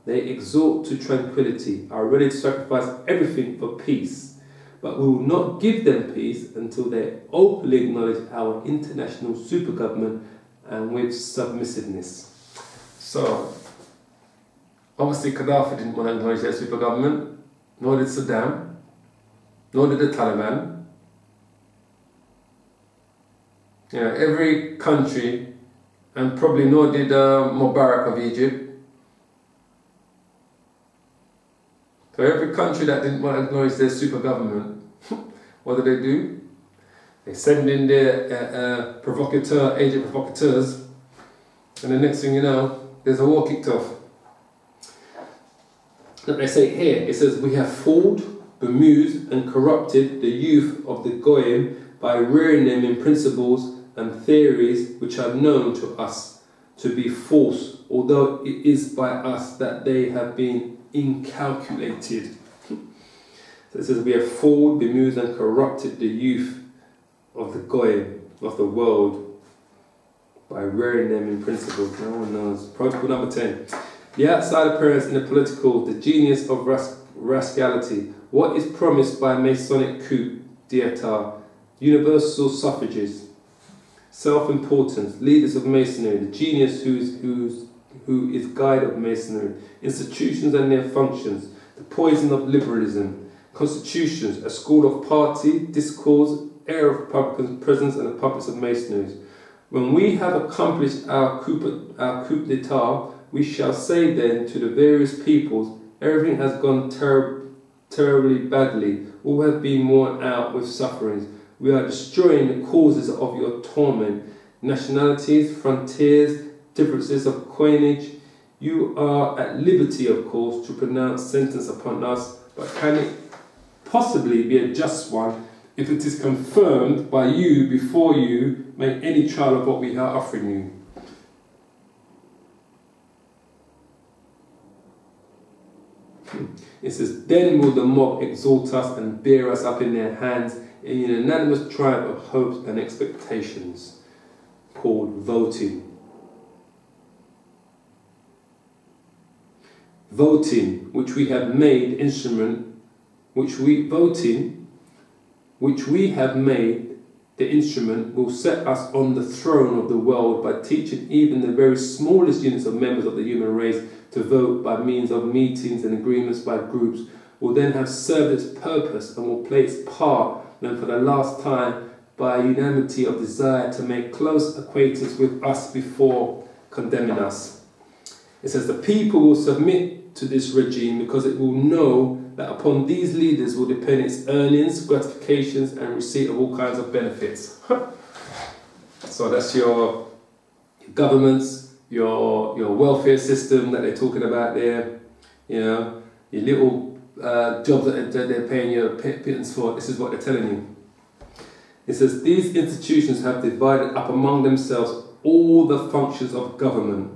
They exhort to tranquility, are ready to sacrifice everything for peace. But we will not give them peace until they openly acknowledge our international super government and with submissiveness. So, obviously Gaddafi didn't want to acknowledge their super government, nor did Saddam, nor did the Taliban. You know, every country, and probably nor did Mubarak of Egypt. So every country that didn't want to acknowledge their super government, what do? They send in their agent provocateurs, and the next thing you know, there's a war kicked off. Look, they say here, it says, we have fooled, bemused and corrupted the youth of the Goyim by rearing them in principles and theories which are known to us to be false, although it is by us that they have been incalculated. So it says, we have fooled, bemused and corrupted the youth of the Goyim, of the world, by rearing them in principles. No one knows. Protocol number 10. The outside appearance in the political, the genius of rascality. What is promised by Masonic coup d'etat? Universal suffrages, self-importance, leaders of Masonry, the genius who is guide of Masonry, institutions and their functions, the poison of liberalism, constitutions, a school of party, discourse, air of Republicans' presence and the puppets of Masonry. When we have accomplished our coup d'etat, we shall say then to the various peoples, everything has gone terribly badly, all have been worn out with sufferings. We are destroying the causes of your torment, nationalities, frontiers, differences of coinage. You are at liberty, of course, to pronounce sentence upon us, but can it possibly be a just one if it is confirmed by you before you make any trial of what we are offering you? It says, then will the mob exalt us and bear us up in their hands in an unanimous triumph of hopes and expectations, called voting. Voting, which we have made instrument, which we have made the instrument, will set us on the throne of the world by teaching even the very smallest units of members of the human race to vote by means of meetings and agreements by groups, will then have served its purpose and will play its part, then for the last time, by unanimity of desire to make close acquaintance with us before condemning us. It says the people will submit to this regime because it will know that upon these leaders will depend its earnings, gratifications and receipt of all kinds of benefits. So that's your governments, your welfare system that they're talking about there, you know, your little jobs that they're paying you pittance for. This is what they're telling you. It says these institutions have divided up among themselves all the functions of government,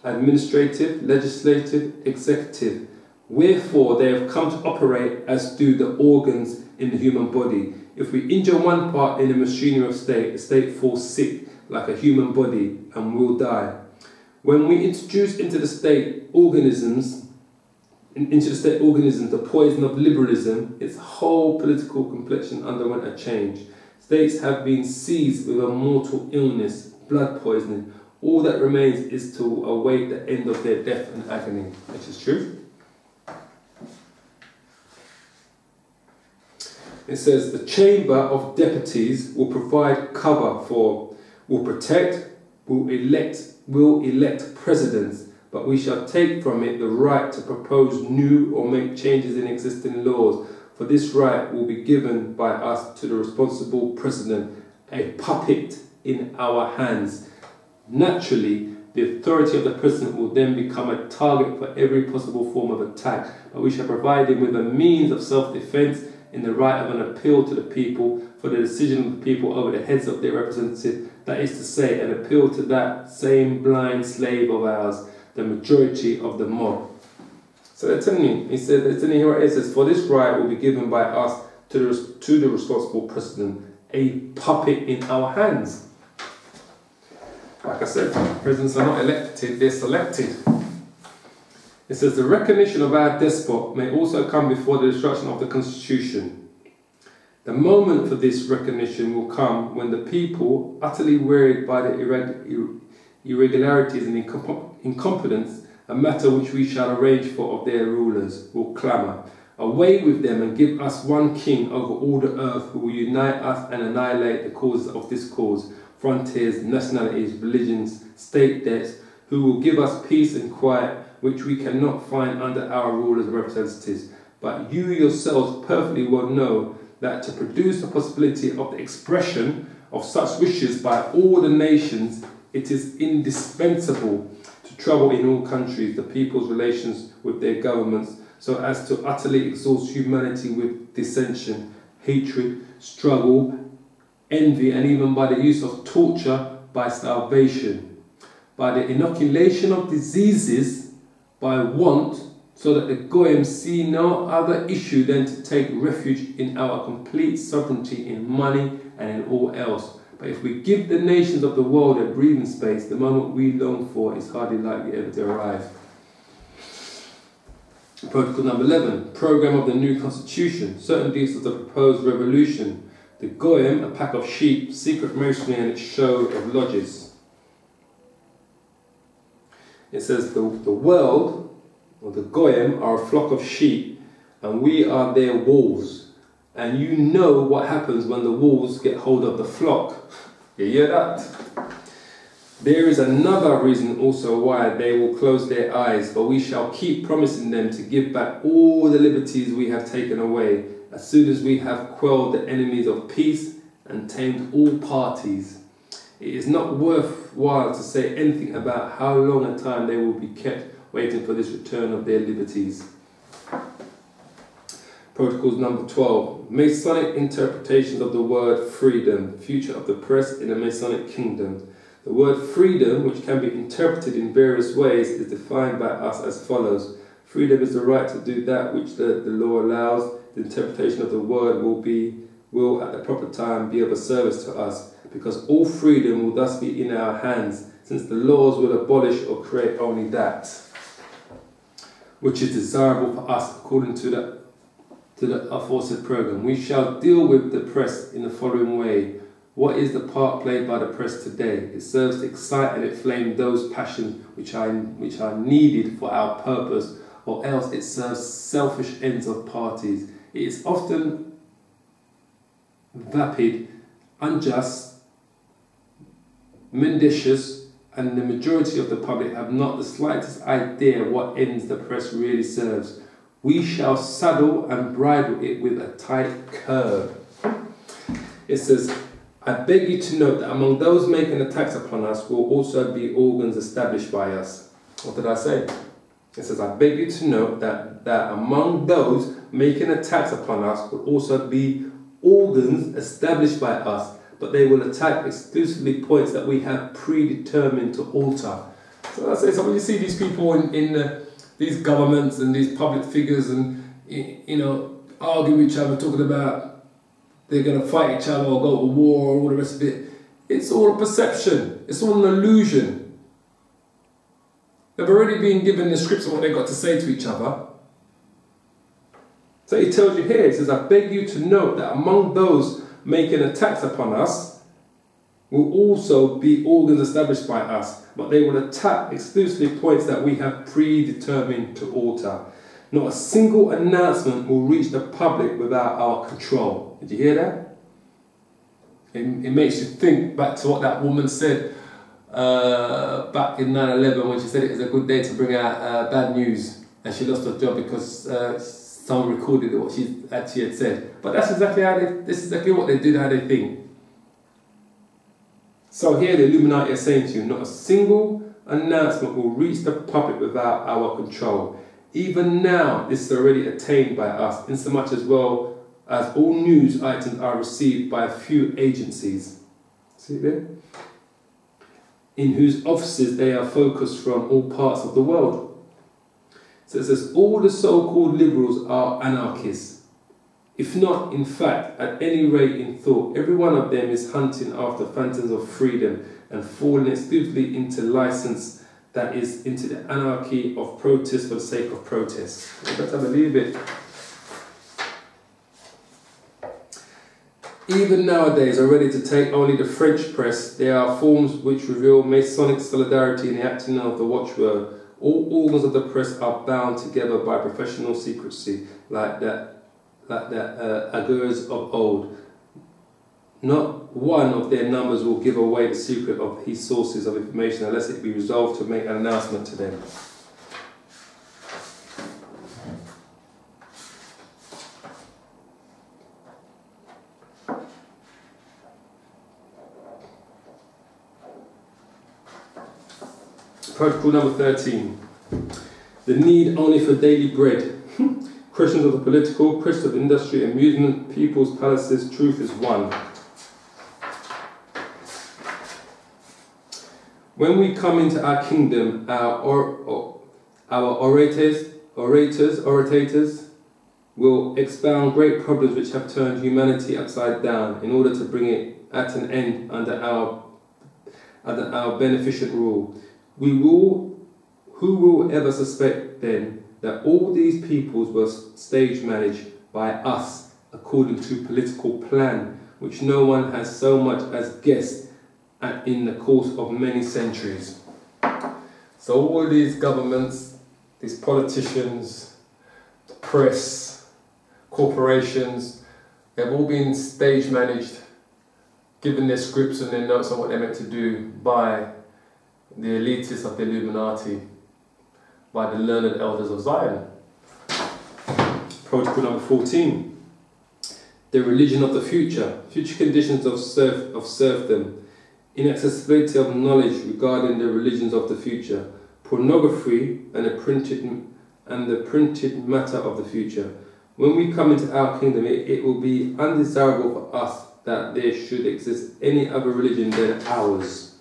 administrative, legislative, executive. Wherefore they have come to operate as do the organs in the human body. If we injure one part in the machinery of state, the state falls sick like a human body and will die. When we introduce into the state organisms, the poison of liberalism, its whole political complexion underwent a change. States have been seized with a mortal illness, blood poisoning. All that remains is to await the end of their death and agony, which is true. It says the Chamber of Deputies will provide cover for, will protect, will elect presidents, but we shall take from it the right to propose new or make changes in existing laws. For this right will be given by us to the responsible president, a puppet in our hands. Naturally, the authority of the president will then become a target for every possible form of attack, but we shall provide him with a means of self-defense in the right of an appeal to the people for the decision of the people over the heads of their representatives, that is to say, an appeal to that same blind slave of ours, the majority of the mob. So they're telling you, he said, they're telling you here, it says, for this right will be given by us to the responsible president, a puppet in our hands. Like I said, presidents are not elected, they're selected. It says the recognition of our despot may also come before the destruction of the constitution. The moment for this recognition will come when the people, utterly wearied by the irregularities and incompetence, a matter which we shall arrange for of their rulers, will clamour, away with them and give us one king over all the earth who will unite us and annihilate the causes of discord, frontiers, nationalities, religions, state debts, who will give us peace and quiet, which we cannot find under our rulers and representatives. But you yourselves perfectly well know that to produce the possibility of the expression of such wishes by all the nations, it is indispensable to trouble in all countries the people's relations with their governments, so as to utterly exhaust humanity with dissension, hatred, struggle, envy, and even by the use of torture, by starvation, by the inoculation of diseases, by want, so that the Goyim see no other issue than to take refuge in our complete sovereignty in money and in all else. But if we give the nations of the world a breathing space, the moment we long for is hardly likely ever to arrive. Protocol number 11, Programme of the new Constitution, certain details of the proposed revolution, the Goyim, a pack of sheep, secret masonry and its show of lodges. It says the world, or the Goyim, are a flock of sheep, and we are their wolves. And you know what happens when the wolves get hold of the flock. You hear that? There is another reason also why they will close their eyes, for we shall keep promising them to give back all the liberties we have taken away, as soon as we have quelled the enemies of peace and tamed all parties. It is not worthwhile to say anything about how long a time they will be kept waiting for this return of their liberties. Protocols number 12. Masonic interpretations of the word freedom, future of the press in the Masonic kingdom. The word freedom, which can be interpreted in various ways, is defined by us as follows. Freedom is the right to do that which the law allows. The interpretation of the word will at the proper time be of a service to us, because all freedom will thus be in our hands, since the laws will abolish or create only that which is desirable for us according to the aforesaid program. We shall deal with the press in the following way. What is the part played by the press today? It serves to excite and inflame those passions which are needed for our purpose, or else it serves selfish ends of parties. It is often vapid, unjust, mendacious, and the majority of the public have not the slightest idea what ends the press really serves. We shall saddle and bridle it with a tight curb. It says, I beg you to note that among those making attacks upon us will also be organs established by us. What did I say? It says, I beg you to note that among those making attacks upon us will also be organs established by us, but they will attack exclusively points that we have predetermined to alter. So I say, so when you see these people in these governments and these public figures and, you know, arguing with each other, talking about they're going to fight each other or go to war or all the rest of it, it's all a perception. It's all an illusion. They've already been given the scripts of what they've got to say to each other. So he tells you here, he says, I beg you to note that among those making attacks upon us will also be organs established by us, but they will attack exclusively points that we have predetermined to alter. Not a single announcement will reach the public without our control. Did you hear that? It makes you think back to what that woman said back in 9/11 when she said it was a good day to bring out bad news, and she lost her job because someone recorded what she actually had said. But that's exactly this is exactly what they did, how they think. So here the Illuminati are saying to you, not a single announcement will reach the public without our control. Even now, this is already attained by us, insomuch as well as all news items are received by a few agencies. See it there? In whose offices they are focused from all parts of the world. So it says, all the so-called liberals are anarchists. If not, in fact, at any rate in thought, every one of them is hunting after phantoms of freedom and falling exclusively into license that is into the anarchy of protest for the sake of protest. Let's have a little bit. Even nowadays, already to take only the French press, there are forms which reveal Masonic solidarity in the acting of the watchword. All organs of the press are bound together by professional secrecy, like the augurs of old. Not one of their numbers will give away the secret of his sources of information unless it be resolved to make an announcement to them. Protocol number 13. The need only for daily bread. Questions of the political, questions of industry, amusement, people's palaces, truth is one. When we come into our kingdom, our orators will expound great problems which have turned humanity upside down in order to bring it at an end under our beneficent rule. Who will ever suspect then that all these peoples were stage managed by us according to political plan, which no one has so much as guessed at in the course of many centuries? So all these governments, these politicians, the press, corporations, they've all been stage managed, given their scripts and their notes on what they're meant to do by the elitists of the Illuminati, by the learned elders of Zion. Protocol number 14. The religion of the future. Future conditions of serfdom. Inaccessibility of knowledge regarding the religions of the future. Pornography and the printed matter of the future. When we come into our kingdom, it will be undesirable for us that there should exist any other religion than ours,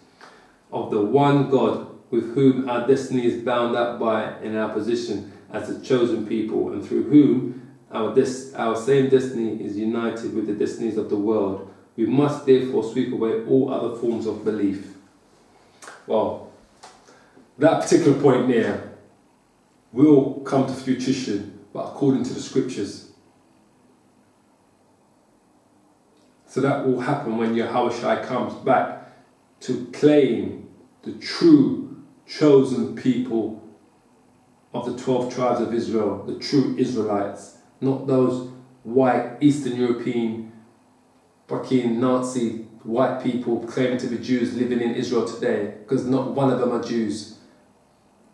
of the one God with whom our destiny is bound up by in our position as the chosen people, and through whom our same destiny is united with the destinies of the world. We must therefore sweep away all other forms of belief. Well, that particular point there will come to fruition, but according to the scriptures. So that will happen when Yahushua comes back to claim the true chosen people of the 12 tribes of Israel, the true Israelites, not those white Eastern European fucking Nazi white people claiming to be Jews living in Israel today, because not one of them are Jews.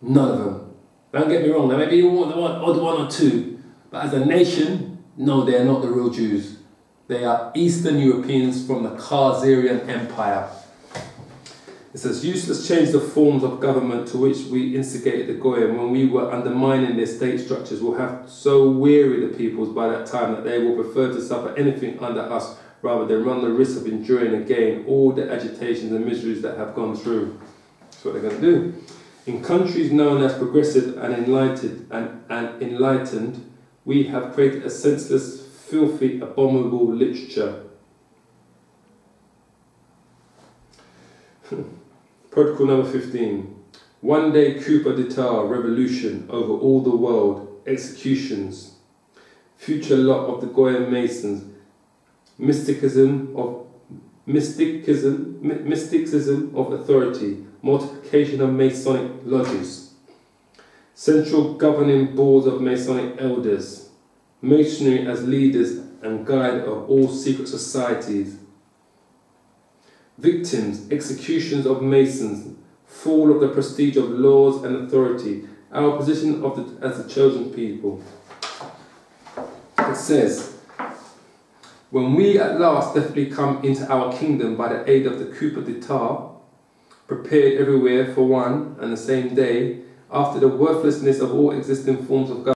None of them. Don't get me wrong, there may be odd one or two, but as a nation, no, they are not the real Jews. They are Eastern Europeans from the Khazarian Empire. It says, useless change the forms of government to which we instigated the Goyim when we were undermining their state structures will have so weary the peoples by that time that they will prefer to suffer anything under us rather than run the risk of enduring again all the agitations and miseries that have gone through. That's what they're going to do. In countries known as progressive and enlightened, we have created a senseless, filthy, abominable literature. Protocol number 15. One day coup d'etat, revolution over all the world, executions, future lot of the Goyim Masons, mysticism of authority, multiplication of Masonic lodges, central governing boards of Masonic elders, Masonry as leaders and guide of all secret societies, victims, executions of Masons, fall of the prestige of laws and authority, our position as the chosen people. It says, when we at last definitely come into our kingdom by the aid of the coup d'etat, prepared everywhere for one and the same day, after the worthlessness of all existing forms of government,